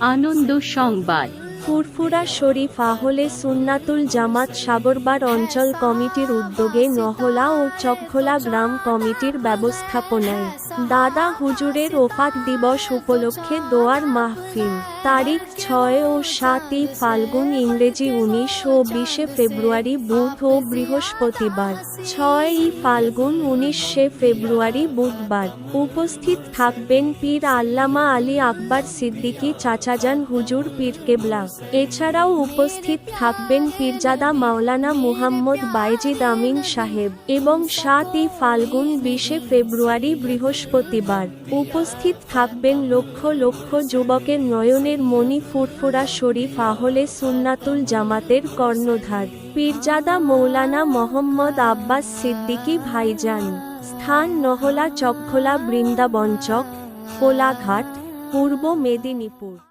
আনন্দ সংবাদ। ফুরফুরা শরীফ আহলে সুন্নাতুল জামাত সাগরবার অঞ্চল কমিটির উদ্যোগে নহলা ও চকখোলা গ্রাম কমিটির ব্যবস্থাপনায় দাদা হুজুরের ওফাত দিবস উপলক্ষে দোয়ার মাহফিল। তারিখ 6 ও 7 ফাল্গুন, ইংরেজি 19 ও 20 ফেব্রুয়ারি বুধ ও বৃহস্পতিবার। 6 ফাল্গুন 19 ফেব্রুয়ারি বুধবার। উপস্থিত থাকবেন পীর আল্লামা আলী আকবর সিদ্দিকী চাচাজান হুজুর পীর কেবলা। এছাড়াও উপস্থিত থাকবেন পীরজাদা মাওলানা মুহাম্মদ বাইজিদ আমিন সাহেব এবং 7 ফাল্গুন 20 ফেব্রুয়ারি বৃহস্পতিবার উপস্থিত থাকবেন লক্ষ লক্ষ যুবকের নয়নের মণি ফুরফুরা শরীফ আহলে সুন্নাতুল জামাতের কর্ণধার পীরজাদা মৌলানা মোহাম্মদ আব্বাস সিদ্দিকী ভাইজান। স্থান নহলা চকখোলা বৃন্দাবন চক, কোলাঘাট, পূর্ব মেদিনীপুর।